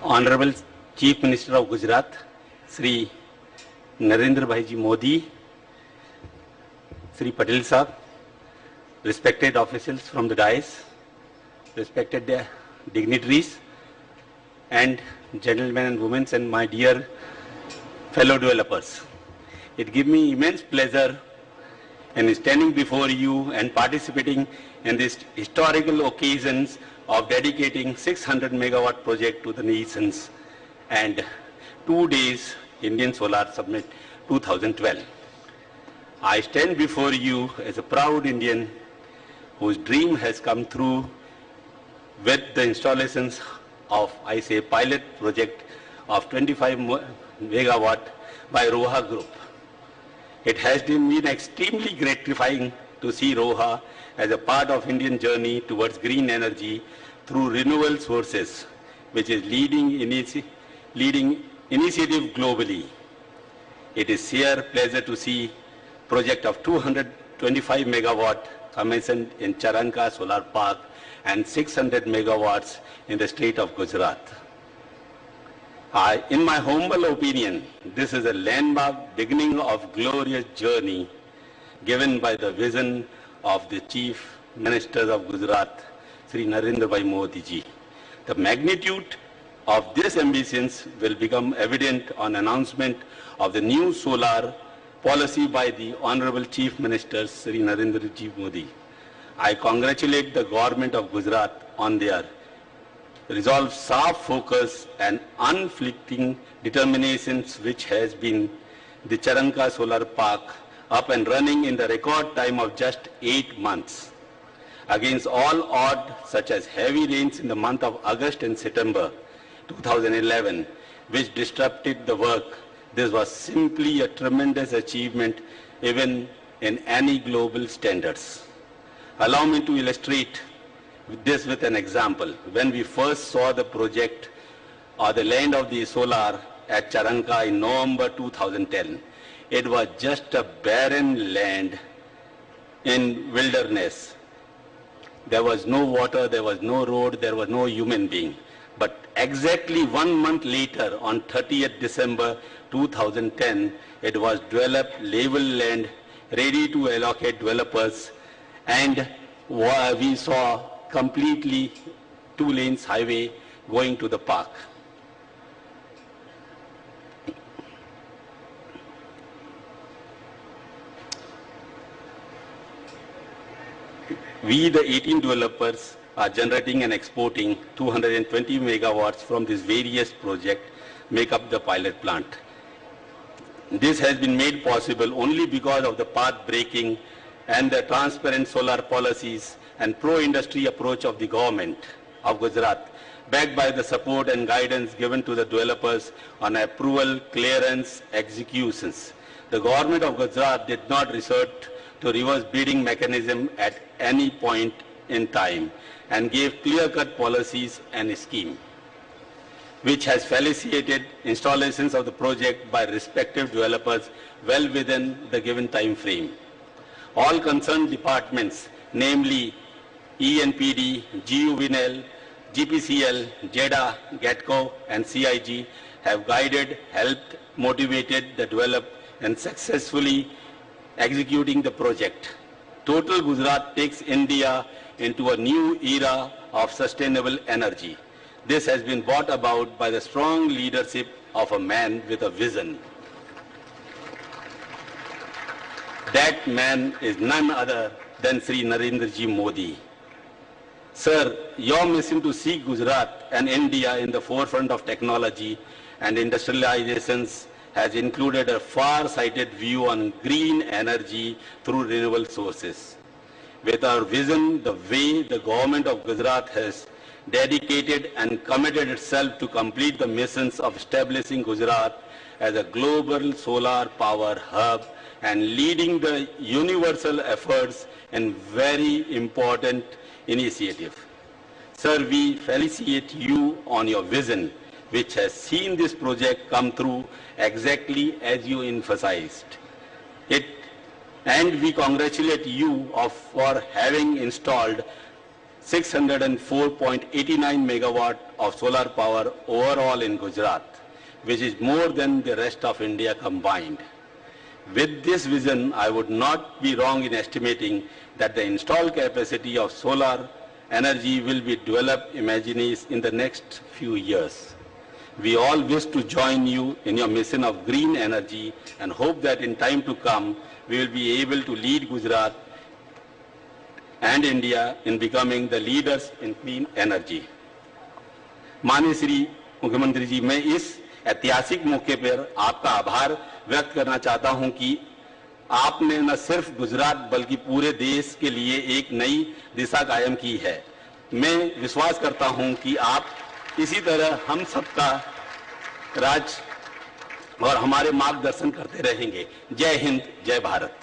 Honorable Chief Minister of Gujarat, Sri Narendra Bhai Ji Modi, Sri Patel Sahab, respected officials from the dais, respected dignitaries, and gentlemen and women, and my dear fellow developers. It gives me immense pleasure in standing before you and participating in this historical occasions of dedicating 600 megawatt project to the nations and 2 days Indian Solar Summit 2012. I stand before you as a proud Indian whose dream has come through with the installations of, I say, pilot project of 25 megawatt by Roha Group. It has been extremely gratifying to see Roha as a part of Indian journey towards green energy through renewable sources, which is leading initiative globally. It is sheer pleasure to see project of 225 megawatt commissioned in Charanka Solar Park and 600 megawatts in the state of Gujarat. In my humble opinion, this is a landmark beginning of glorious journey given by the vision of the Chief Minister of Gujarat, Sri Narendra Bhai Modi Ji. The magnitude of these ambitions will become evident on announcement of the new solar policy by the Honorable Chief Minister, Sri Narendra Ji Modi. I congratulate the government of Gujarat on their resolve, sharp focus and unflinching determinations, which has been the Charanka Solar Park up and running in the record time of just 8 months. Against all odds, such as heavy rains in the month of August and September 2011, which disrupted the work, this was simply a tremendous achievement even in any global standards. Allow me to illustrate this with an example. When we first saw the project or the land of the solar at Charanka in November 2010, it was just a barren land in wilderness. There was no water, there was no road, there was no human being. But exactly 1 month later, on 30th December 2010, it was developed, level land, ready to allocate developers, and we saw completely 2 lanes highway going to the park. We, the 18 developers, are generating and exporting 220 megawatts from these various projects make up the pilot plant. This has been made possible only because of the path breaking and the transparent solar policies and pro-industry approach of the government of Gujarat, backed by the support and guidance given to the developers on approval, clearance, executions. The government of Gujarat did not resort to reverse bidding mechanism at any point in time and gave clear-cut policies and scheme, which has facilitated installations of the project by respective developers well within the given time frame. All concerned departments, namely ENPD, GUVNL, GPCL, JEDA, GATCO, and CIG, have guided, helped, motivated the develop and successfully executing the project. Total Gujarat takes India into a new era of sustainable energy. This has been brought about by the strong leadership of a man with a vision. That man is none other than Sri Narendra Ji Modi. Sir, your mission to see Gujarat and India in the forefront of technology and industrializations has included a far-sighted view on green energy through renewable sources. With our vision, the way the government of Gujarat has dedicated and committed itself to complete the missions of establishing Gujarat as a global solar power hub and leading the universal efforts in very important initiative. Sir, we felicitate you on your vision, which has seen this project come through exactly as you emphasized and we congratulate you for having installed 604.89 megawatt of solar power overall in Gujarat, which is more than the rest of India combined. With this vision, I would not be wrong in estimating that the installed capacity of solar energy will be developed imaginably in the next few years. We all wish to join you in your mission of green energy and hope that in time to come, we will be able to lead Gujarat and India in becoming the leaders in clean energy. माननीय श्री मुख्यमंत्री जी, मैं इस ऐतिहासिक मौके पर आपका आभार व्यक्त करना चाहता हूं कि आपने न सिर्फ गुजरात बल्कि पूरे देश के लिए एक नई दिशा कायम की है। मैं विश्वास करता हूं कि आप इसी तरह हम सबका राज और हमारे मार्गदर्शन करते रहेंगे। जय हिंद, जय भारत।